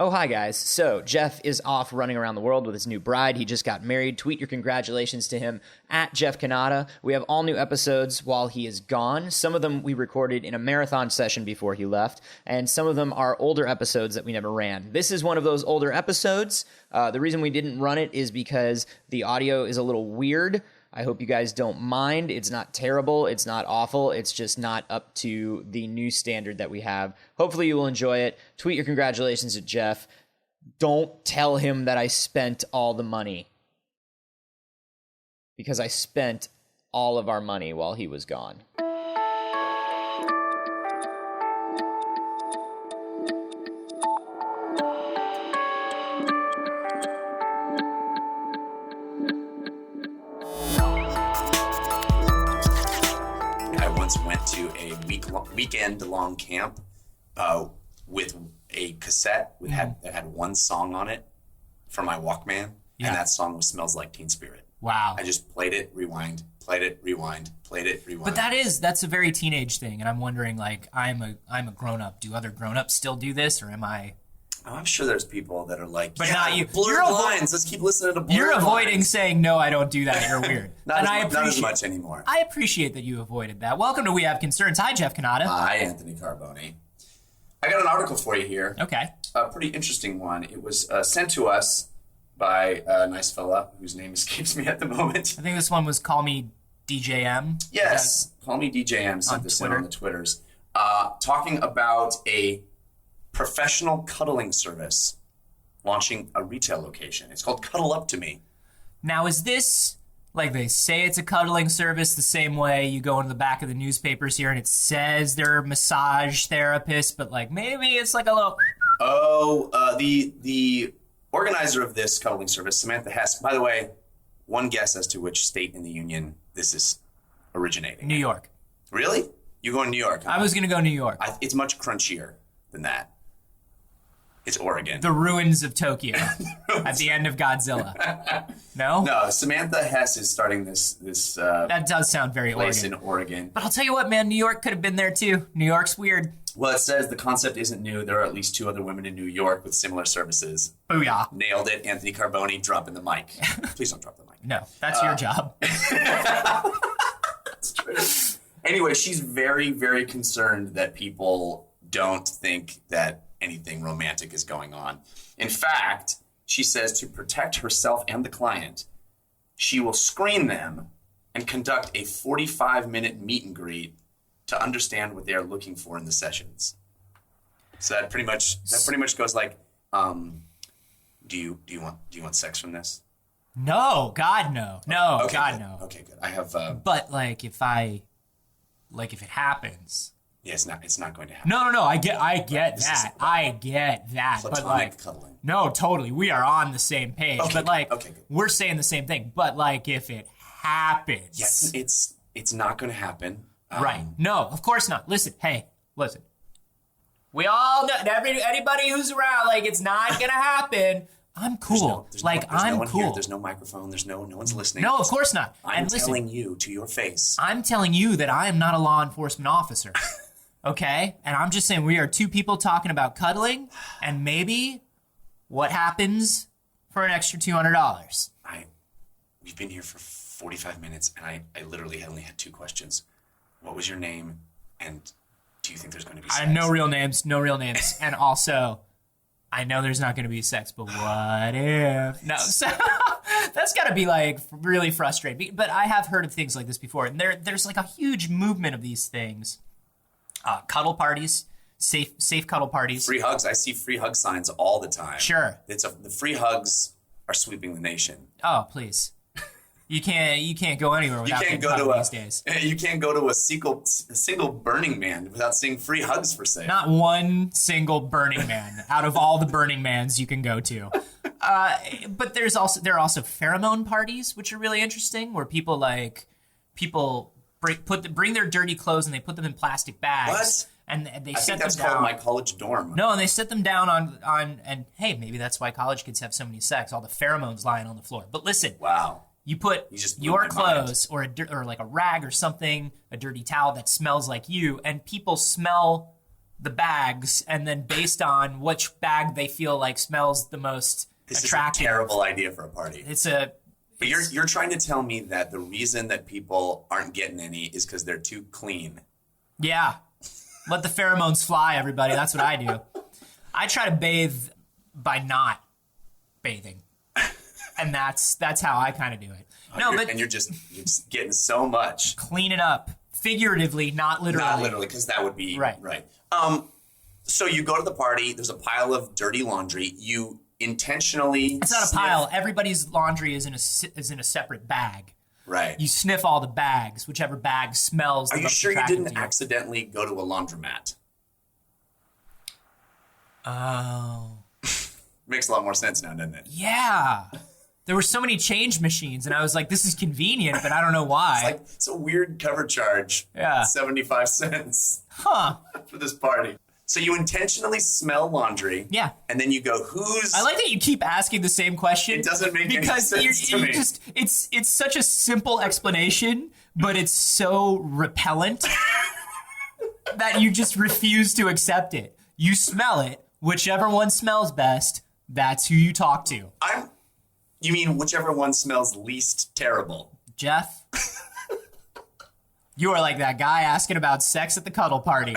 Oh, hi, guys. So, Jeff is off running around the world with his new bride. He just got married. Tweet your congratulations to him at Jeff Kanata. We have all new episodes while he is gone. Some of them we recorded in a marathon session before he left, and some of them are older episodes that we never ran. This is one of those older episodes. The reason we didn't run it is because the audio is a little weird. I hope you guys don't mind. It's not terrible. It's not awful. It's just not up to the new standard that we have. Hopefully you will enjoy it. Tweet your congratulations to Jeff. Don't tell him that I spent all the money, because I spent all of our money while he was gone. Went to a weekend-long camp with a cassette that had one song on it for my Walkman, and that song was "Smells Like Teen Spirit." Wow! I just played it, rewind, played it, rewind, played it, rewind. But that's a very teenage thing, and I'm wondering, like, I'm a grown-up. Do other grown-ups still do this, or am I? Oh, I'm sure there's people that are like, but not you. Blurred lines. Let's keep listening to blurred You're avoiding lines. saying, no, I don't do that. You're weird. not as much anymore. I appreciate that you avoided that. Welcome to We Have Concerns. Hi, Jeff Kanata. Hi, Anthony Carboni. I got an article for you here. Okay. A pretty interesting one. It was sent to us by a nice fella whose name escapes me at the moment. I think this one was Call Me DJM. Yes. Call Me DJM sent this in on the Twitters. Talking about a professional cuddling service launching a retail location. It's called Cuddle Up to Me. Now, is this, like, they say it's a cuddling service the same way you go into the back of the newspapers here and it says they're massage therapists, but, like, maybe it's like a little... The organizer of this cuddling service, Samantha Hess, by the way, one guess as to which state in the union this is originating. New York. Really? You go to New York? Huh? I was going to go New York. It's much crunchier than that. It's Oregon. The ruins of Tokyo at the end of Godzilla. No? No, Samantha Hess is starting this that does sound very place Oregon. in Oregon. But I'll tell you what, man, New York could have been there too. New York's weird. Well, it says the concept isn't new. There are at least 2 other women in New York with similar services. Booyah. Nailed it. Anthony Carboni dropping the mic. Please don't drop the mic. No, that's your job. That's true. Anyway, she's very, very concerned that people don't think that anything romantic is going on. In fact, she says to protect herself and the client, she will screen them and conduct a 45-minute meet and greet to understand what they are looking for in the sessions. So that pretty much goes like, do you want sex from this? No, God no. No, okay, God good. no. Okay, good. I have But if it happens. Yeah, it's not going to happen. No. I get that. I get that. Platonic But cuddling. No, totally. We are on the same page. Okay, but good. We're saying the same thing. But if it happens. Yes, it's not going to happen. Right. No, of course not. Listen. We all know, anybody who's around, it's not going to happen. I'm cool. There's I'm no one cool. Here. There's no microphone. There's no one's listening. No, of course not. I'm telling you to your face. I'm telling you that I am not a law enforcement officer. Okay? And I'm just saying we are 2 people talking about cuddling and maybe what happens for an extra $200. We've been here for 45 minutes and I literally only had 2 questions. What was your name? And do you think there's going to be sex? No real names. And also, I know there's not going to be sex, but what if? No, so that's got to be really frustrating. But I have heard of things like this before, and there's a huge movement of these things. Cuddle parties, safe cuddle parties. Free hugs. I see free hug signs all the time. Sure. The free hugs are sweeping the nation. Oh, please. You can't go anywhere without getting cuddled these days. You can't go to a single Burning Man without seeing free hugs for sale. Not one single Burning Man out of all the Burning Mans you can go to. But there are also pheromone parties, which are really interesting, where people bring their dirty clothes and they put them in plastic bags. What? And they I set think that's them down. called my college dorm. No, and they set them down on and hey, maybe that's why college kids have so many sex. All the pheromones lying on the floor. But listen, wow. You put your clothes or a rag or something, a dirty towel that smells like you, and people smell the bags, and then based on which bag they feel like smells the most attractive. This is a terrible idea for a party. But you're trying to tell me that the reason that people aren't getting any is because they're too clean. Yeah. Let the pheromones fly, everybody. That's what I do. I try to bathe by not bathing. And that's how I kind of do it. You're just getting so much. Clean it up. Figuratively, not literally. Not literally, because that would be right. So you go to the party. There's a pile of dirty laundry. You intentionally. It's not a pile. Everybody's laundry is in a separate bag. Right. You sniff all the bags, whichever bag smells the most. Are you sure you didn't accidentally go to a laundromat? Oh. Makes a lot more sense now, doesn't it? Yeah. There were so many change machines, and I was like, this is convenient, but I don't know why. It's a weird cover charge. Yeah. 75 cents. Huh. For this party. So you intentionally smell laundry. Yeah. And then you go, who's... I like that you keep asking the same question. It doesn't make any sense to me. It's such a simple explanation, but it's so repellent that you just refuse to accept it. You smell it. Whichever one smells best, that's who you talk to. You mean whichever one smells least terrible? Jeff, you are like that guy asking about sex at the cuddle party.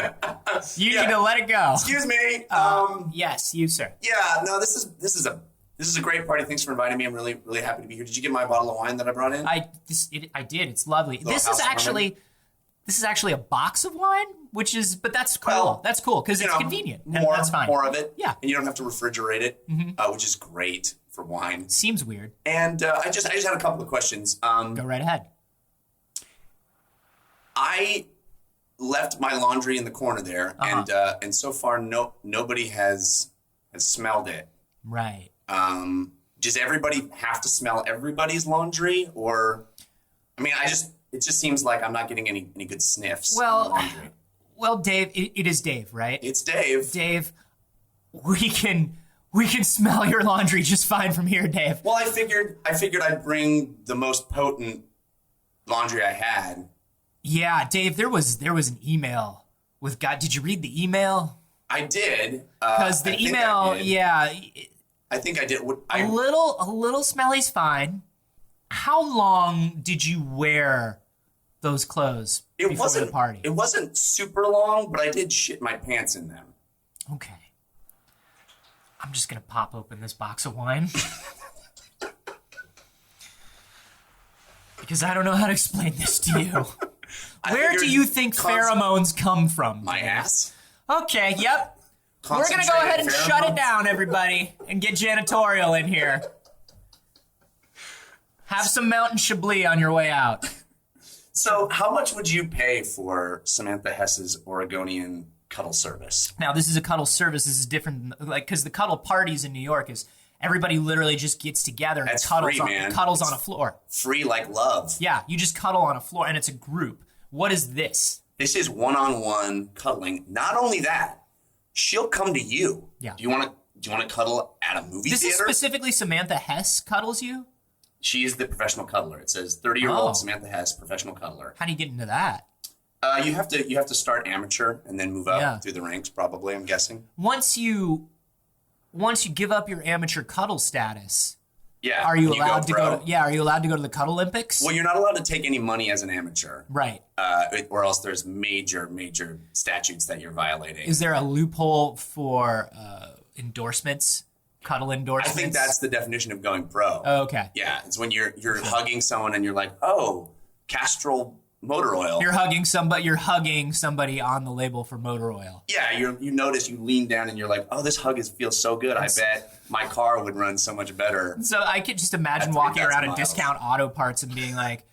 You need to let it go. Excuse me. Yes, you, sir. Yeah, no, this is a great party. Thanks for inviting me. I'm really, really happy to be here. Did you get my bottle of wine that I brought in? I did. It's lovely. This is actually a box of wine, but that's cool. Well, that's cool because it's convenient. And that's fine. More of it. Yeah. And you don't have to refrigerate it, which is great for wine. Seems weird. And I just had a couple of questions. Go right ahead. I left my laundry in the corner there, and so far nobody has smelled it. Right. Does everybody have to smell everybody's laundry, or? I mean, it just seems like I'm not getting any good sniffs. Well, Dave, it is Dave, right? It's Dave. Dave, we can smell your laundry just fine from here, Dave. Well, I figured I'd bring the most potent laundry I had. Yeah, Dave, there was an email with God. Did you read the email? I did. Because the email, I think I did. A little smelly's fine. How long did you wear those clothes before the party? It wasn't super long, but I did shit my pants in them. Okay. I'm just going to pop open this box of wine. Because I don't know how to explain this to you. Where do you think pheromones come from? My ass? Okay, yep. We're going to go ahead and shut it down, everybody, and get janitorial in here. Have some Mountain Chablis on your way out. So how much would you pay for Samantha Hess's Oregonian cuddle service? Now, this is a cuddle service. This is different, because the cuddle parties in New York is everybody literally just gets together and cuddles on a floor. Free like love. Yeah, you just cuddle on a floor, and it's a group. What is this? This is one-on-one cuddling. Not only that, she'll come to you. Yeah. Do you want to cuddle at a movie theater? This is specifically Samantha Hess cuddles you? She is the professional cuddler. It says 30-year-old Samantha Hess, professional cuddler. How do you get into that? You have to start amateur and then move up through the ranks, probably, I'm guessing. Once you give up your amateur cuddle status, are you allowed to go to the Cuddle Olympics? Well, you're not allowed to take any money as an amateur. Right. Or else there's major statutes that you're violating. Is there a loophole for endorsements? Cuddle endorsements? I think that's the definition of going pro. Oh, okay. Yeah, it's when you're hugging someone and you're like, oh, Castrol motor oil. You're hugging somebody on the label for motor oil. Yeah, you notice, you lean down and you're like, oh, this hug feels so good. I bet my car would run so much better. So I could just imagine walking around a Discount Auto Parts and being like,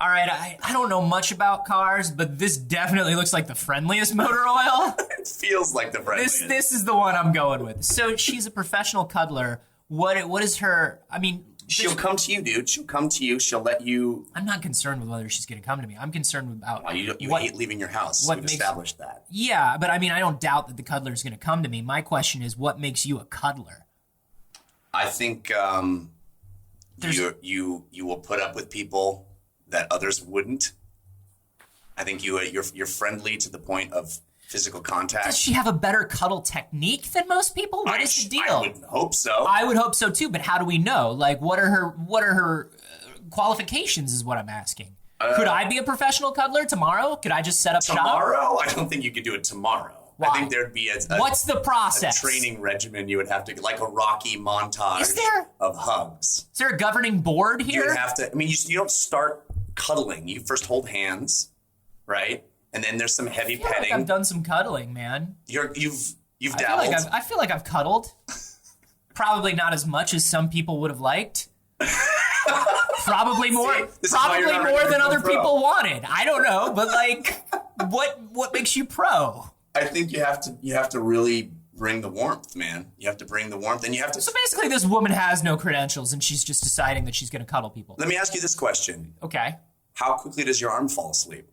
all right, I don't know much about cars, but this definitely looks like the friendliest motor oil. It feels like the friendliest. This is the one I'm going with. So she's a professional cuddler. What is her, I mean... She'll come to you, dude. She'll come to you. She'll let you... I'm not concerned with whether she's going to come to me. I'm concerned about... Oh, you hate leaving your house. We've established that. Yeah, but I mean, I don't doubt that the cuddler is going to come to me. My question is, what makes you a cuddler? I think you will put up with people that others wouldn't. I think you're friendly to the point of physical contact. Does she have a better cuddle technique than most people? What is the deal? I would hope so. I would hope so too, but how do we know? Like, what are her qualifications is what I'm asking. Could I be a professional cuddler tomorrow? Could I just set up shop? Tomorrow? I don't think you could do it tomorrow. Why? I think there'd be what's the process? A training regimen you would have to, like a Rocky montage of hugs. Is there a governing board here? You would have to, I mean, you don't start cuddling. You first hold hands, right? And then there's some heavy petting. Like I've done some cuddling, man. You've dabbled. I feel like I've cuddled. Probably not as much as some people would have liked. Probably more. Probably more than other people wanted. I don't know, but like, what makes you pro? I think you have to really bring the warmth, man. You have to bring the warmth, and you have to. So basically, this woman has no credentials, and she's just deciding that she's going to cuddle people. Let me ask you this question. Okay. How quickly does your arm fall asleep?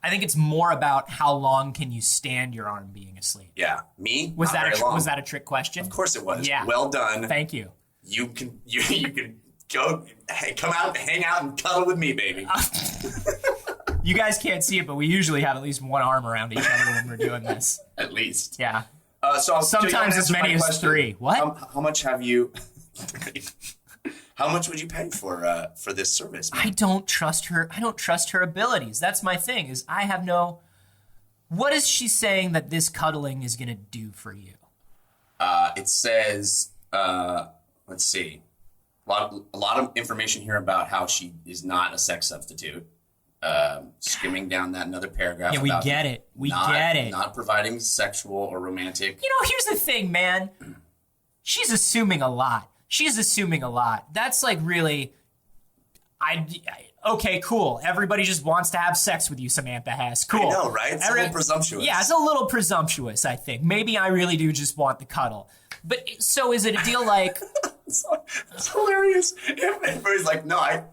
I think it's more about how long can you stand your arm being asleep. Yeah, me. Was that a trick question? Of course it was. Yeah. Well done. Thank you. You can go come out, hang out, and cuddle with me, baby. You guys can't see it, but we usually have at least one arm around each other when we're doing this. At least. Yeah. So sometimes as many as 3. What? How much have you? How much would you pay for this service, man? I don't trust her. I don't trust her abilities. That's my thing. Is I have no. What is she saying that this cuddling is going to do for you? It says, let's see, a lot of information here about how she is not a sex substitute. Skimming down that another paragraph. Yeah, we get it. We get it. Not providing sexual or romantic. You know, here's the thing, man. She's assuming a lot. She's assuming a lot. That's like really. Okay, cool. Everybody just wants to have sex with you, Samantha Hess. Cool. I know, right? It's a little presumptuous. Yeah, it's a little presumptuous, I think. Maybe I really do just want the cuddle. But so is it a deal like... It's hilarious. Everybody's like, no, I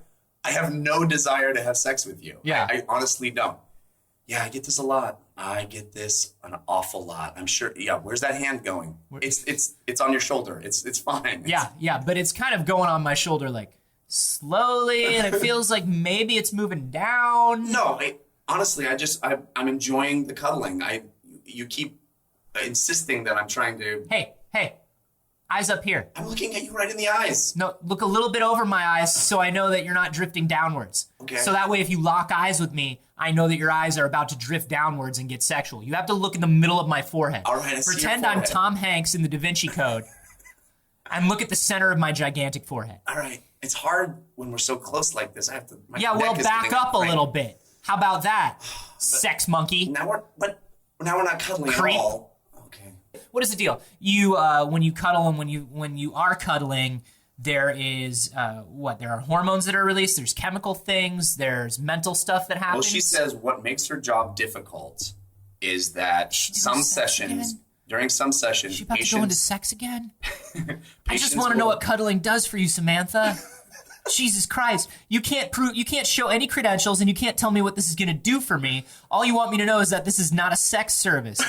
have no desire to have sex with you. Yeah. I honestly don't. Yeah, I get this a lot. I get this an awful lot. I'm sure. Yeah, where's that hand going? It's on your shoulder. It's fine. Yeah, but it's kind of going on my shoulder like... slowly, and it feels like maybe it's moving down. No, honestly, I'm enjoying the cuddling. You keep insisting that I'm trying to. Hey, eyes up here. I'm looking at you right in the eyes. No, look a little bit over my eyes so I know that you're not drifting downwards. Okay. So that way, if you lock eyes with me, I know that your eyes are about to drift downwards and get sexual. You have to look in the middle of my forehead. All right, I see Pretend your I'm forehead. Tom Hanks in the Da Vinci Code, and look at the center of my gigantic forehead. All right. It's hard when we're so close like this. I have to. Yeah, well, back up a little bit. How about that, sex monkey? Now we're not cuddling Creep. at all. Okay. What is the deal? You when you cuddle and when you are cuddling, there is there are hormones that are released. There's chemical things. There's mental stuff that happens. Well, she says what makes her job difficult is that during some sessions, she about to go into sex again? I just patients want to know will- what cuddling does for you, Samantha. Jesus Christ. You can't show any credentials, and you can't tell me what this is going to do for me. All you want me to know is that this is not a sex service.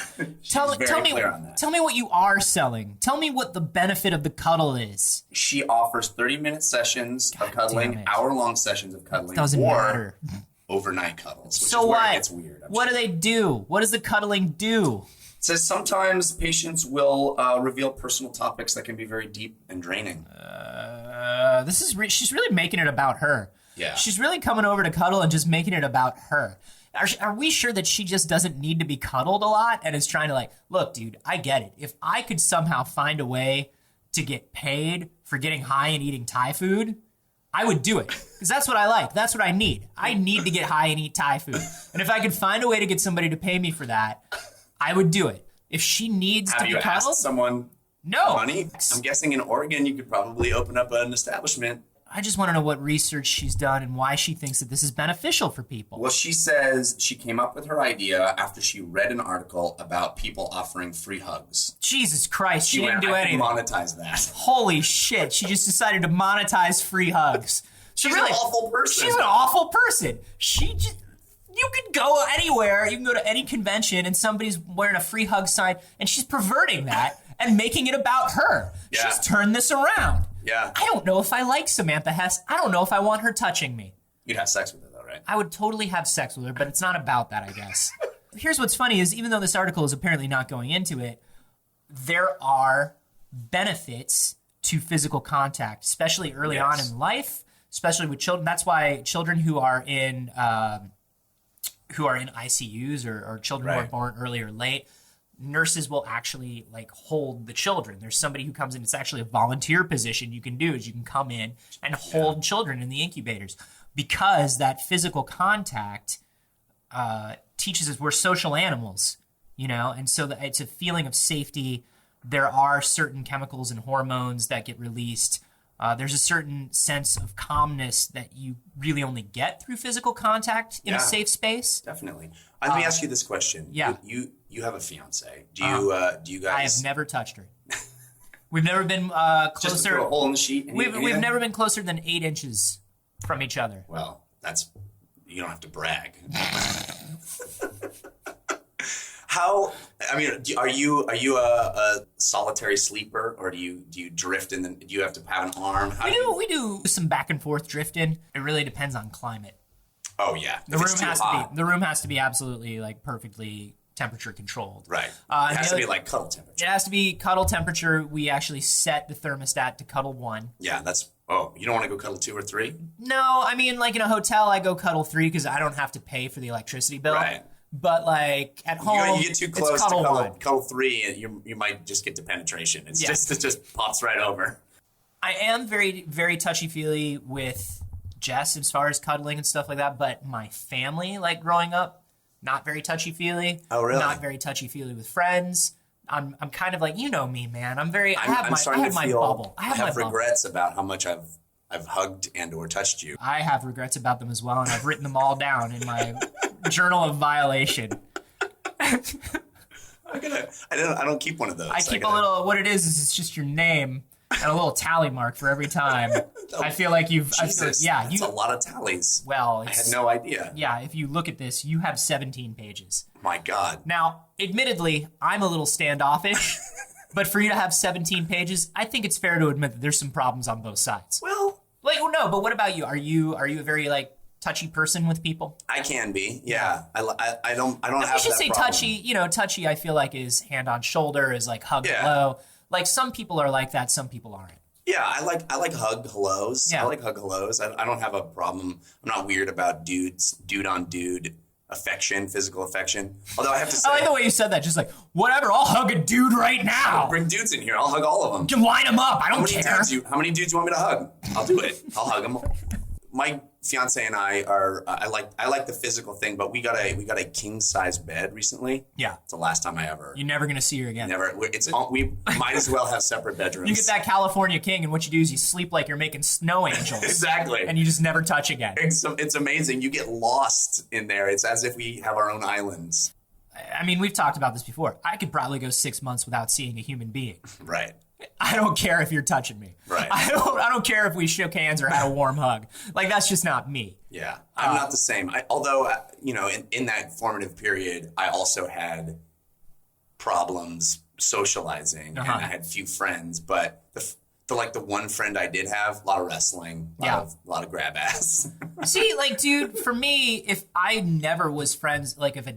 Tell me what you are selling. Tell me what the benefit of the cuddle is. She offers 30-minute sessions of cuddling, damn it. hour-long sessions of cuddling, Doesn't or matter. overnight cuddles. Which So is where what? it gets weird. What do they do? What does the cuddling do? It says sometimes patients will reveal personal topics that can be very deep and draining. She's really making it about her. Yeah. She's really coming over to cuddle and just making it about her. Are we sure that she just doesn't need to be cuddled a lot and is trying to like, look, dude, I get it. If I could somehow find a way to get paid for getting high and eating Thai food, I would do it. Because that's what I like. That's what I need. I need to get high and eat Thai food. And if I could find a way to get somebody to pay me for that, I would do it. If she needs to be Have you cuddled, asked someone no. money? I'm guessing in Oregon you could probably open up an establishment. I just want to know what research she's done and why she thinks that this is beneficial for people. Well, she says she came up with her idea after she read an article about people offering free hugs. Jesus Christ, she didn't do I can anything. monetize that. Holy shit, she just decided to monetize free hugs. She's an awful person. She's an awful person. You could go anywhere. You can go to any convention and somebody's wearing a free hug sign and she's perverting that and making it about her. Yeah. She's turned this around. Yeah. I don't know if I like Samantha Hess. I don't know if I want her touching me. You'd have sex with her, though, right? I would totally have sex with her, but it's not about that, I guess. here's what's funny is even though this article is apparently not going into it, there are benefits to physical contact, especially early on in life, especially with children. That's why children who are in ICUs or children who are born early or late, nurses will actually like hold the children. There's somebody who comes in. It's actually a volunteer position you can do is you can come in and hold children in the incubators because that physical contact teaches us we're social animals, you know, and so it's a feeling of safety. There are certain chemicals and hormones that get released. There's a certain sense of calmness that you really only get through physical contact in a safe space. Definitely. Let me ask you this question. Yeah. You have a fiance. Do you guys? I have never touched her. We've never been closer. Just to throw a hole in the sheet. We've never been closer than 8 inches from each other. Well, you don't have to brag. Are you a solitary sleeper, or do you drift do you have to have an arm? We do some back and forth drifting. It really depends on climate. Oh yeah. The room has to be absolutely like perfectly temperature controlled. Right. It has to be like cuddle temperature. It has to be cuddle temperature. We actually set the thermostat to cuddle 1. Yeah, you don't want to go cuddle 2 or 3? No, I mean like in a hotel I go cuddle 3 because I don't have to pay for the electricity bill. Right. But like at home, you get too close it's cuddle to cuddle 3, and you might just get to penetration. It just pops right over. I am very, very touchy-feely with Jess as far as cuddling and stuff like that, but my family, like growing up, not very touchy-feely. Oh, really? Not very touchy-feely with friends. I'm kind of like, you know me, man. I have my bubble. I have regrets about how much I've hugged and or touched you. I have regrets about them as well, and I've written them all down in my journal of violation. I don't keep one of those. I keep a little. What it is it's just your name and a little tally mark for every time. I feel like Jesus, that's a lot of tallies. Well, I had no idea. Yeah, if you look at this, you have 17 pages. My God. Now, admittedly, I'm a little standoffish, but for you to have 17 pages, I think it's fair to admit that there's some problems on both sides. Well, no, but what about you? Are you a very like touchy person with people? I can be. Yeah. I don't have that. I should say problem. touchy. You know, touchy. I feel like is hand on shoulder, is like hug hello. Like some people are like that, some people aren't. Yeah, I like hug hellos. Yeah. I like hug hellos. I don't have a problem. I'm not weird about dude on dude affection, physical affection. Although I have to say, I like the way you said that. Just like, whatever, I'll hug a dude right now. Bring dudes in here. I'll hug all of them. You can line them up. I don't care. How many dudes you want me to hug? I'll do it. I'll hug them. My fiance and I are. I like the physical thing, but we got a king size bed recently. Yeah, it's the last time I ever. You're never gonna see her again. Never. We might as well have separate bedrooms. You get that California king, and what you do is you sleep like you're making snow angels. Exactly. And you just never touch again. It's amazing. You get lost in there. It's as if we have our own islands. I mean, we've talked about this before. I could probably go 6 months without seeing a human being. Right. I don't care if you're touching me. Right. I don't care if we shook hands or had a warm hug. Like, that's just not me. Yeah. I'm not the same. Although, in that formative period, I also had problems socializing and I had few friends, but the one friend I did have, a lot of wrestling, a lot of grab ass. See, like, dude, for me, if I never was friends, if a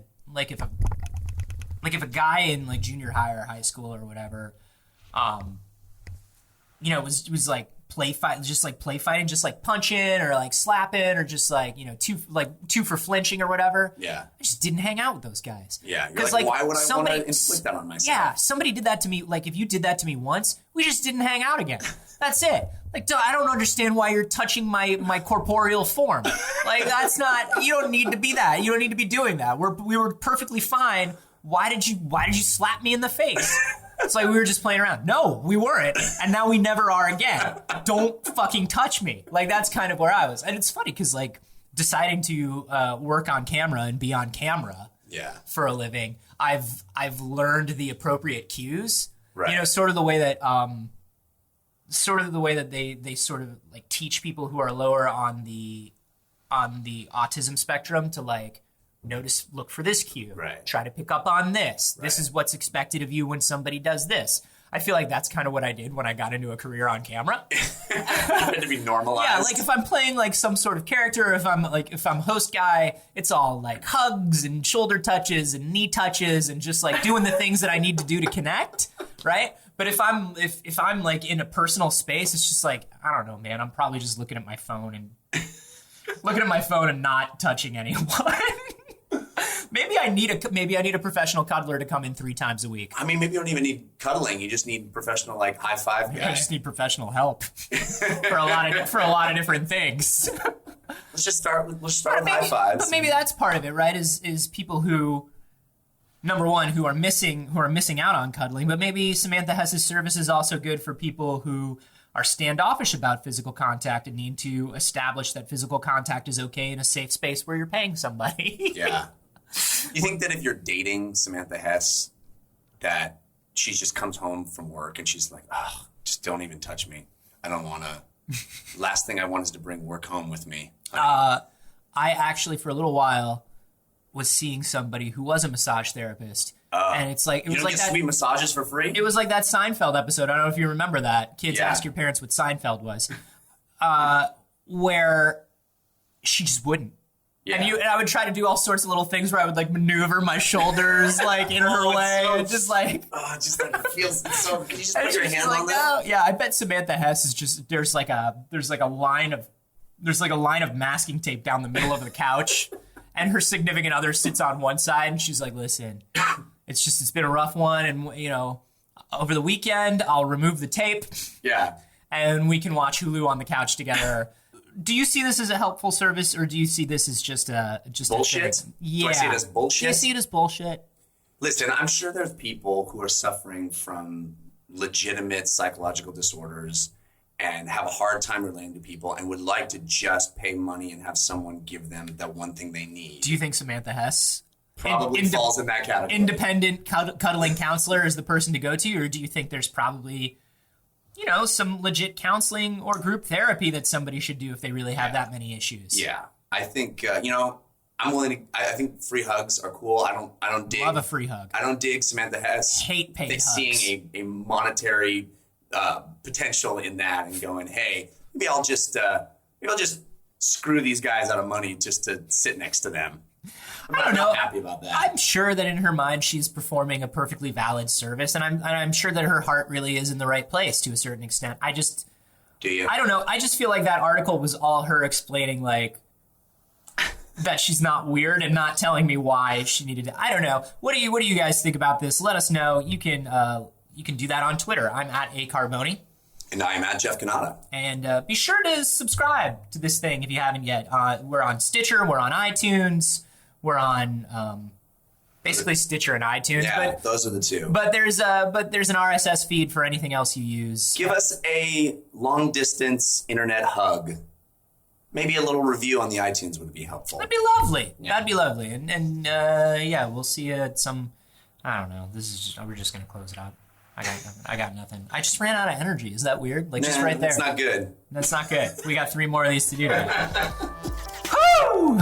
guy in like junior high or high school or whatever, was like play fighting, just like punching or like slapping or just like, two for flinching or whatever. Yeah. I just didn't hang out with those guys. Yeah. You're like, why would I want to inflict that on myself? Yeah. Somebody did that to me. Like if you did that to me once, we just didn't hang out again. That's it. Like, I don't understand why you're touching my corporeal form. Like that's not, you don't need to be that. You don't need to be doing that. We were perfectly fine. Why did you slap me in the face? It's like we were just playing around. No, we weren't. And now we never are again. Don't fucking touch me. Like, that's kind of where I was. And it's funny because, like, deciding to work on camera and be on camera for a living, I've learned the appropriate cues. Right. Sort of the way that they sort of, like, teach people who are lower on the autism spectrum to, like, look for this cue. Right. Try to pick up on this. Right. This is what's expected of you when somebody does this. I feel like that's kind of what I did when I got into a career on camera. To be normalized. Yeah, like if I'm playing like some sort of character, if I'm host guy, it's all like hugs and shoulder touches and knee touches and just like doing the things that I need to do to connect, right? But if I'm like in a personal space, it's just like, I don't know, man, I'm probably just looking at my phone and not touching anyone. Maybe I need a professional cuddler to come in 3 times a week. I mean, maybe you don't even need cuddling. You just need professional, like, high five guy. I just need professional help for a lot of different things. Let's just start with high fives. But maybe that's part of it, right? Is people who, number one, who are missing out on cuddling. But maybe Samantha Hess's service is also good for people who are standoffish about physical contact and need to establish that physical contact is okay in a safe space where you're paying somebody. Yeah. You think that if you're dating Samantha Hess, that she just comes home from work and she's like, oh, just don't even touch me. I don't want to. Last thing I want is to bring work home with me. I actually, for a little while, was seeing somebody who was a massage therapist. And it was like that sweet massages for free? It was like that Seinfeld episode. I don't know if you remember that. Kids ask your parents what Seinfeld was. Where she just wouldn't. Yeah. And I would try to do all sorts of little things where I would like maneuver my shoulders like in her way. So, and just like it feels so. Can you just put your hand like, on that? Yeah, I bet Samantha Hess is just there's like a line of masking tape down the middle of the couch, and her significant other sits on one side, and she's like, "Listen, it's been a rough one, and over the weekend I'll remove the tape, and we can watch Hulu on the couch together." Do you see this as a helpful service, or do you see this as just bullshit? Yeah. Do I see it as bullshit? Do you see it as bullshit? Listen, I'm sure there's people who are suffering from legitimate psychological disorders and have a hard time relating to people and would like to just pay money and have someone give them that one thing they need. Do you think Samantha Hess probably falls in that category? Independent cuddling counselor is the person to go to, or do you think there's probably some legit counseling or group therapy that somebody should do if they really have that many issues? Yeah. I think, I'm willing to, I think free hugs are cool. I don't dig. Love a free hug. I don't dig Samantha Hess. Hate paid hugs. Seeing a monetary potential in that and going, hey, maybe I'll just screw these guys out of money just to sit next to them. I don't know. I'm happy about that. I'm sure that in her mind she's performing a perfectly valid service, and I'm sure that her heart really is in the right place to a certain extent. Do you? I don't know. I just feel like that article was all her explaining like that she's not weird and not telling me why she needed to. I don't know. What do you guys think about this? Let us know. You can do that on Twitter. I'm at @acarboni. And I'm at Jeff Cannata. And be sure to subscribe to this thing if you haven't yet. We're on Stitcher. We're on iTunes. We're on basically Stitcher and iTunes. Yeah, those are the two. But there's an RSS feed for anything else you use. Give us a long distance internet hug. Maybe a little review on the iTunes would be helpful. That'd be lovely. Yeah. That'd be lovely. And we'll see you at some. I don't know. We're just gonna close it out. I got nothing. I just ran out of energy. Is that weird? Like just right there. That's not good. That's not good. We got 3 more of these to do. Woo!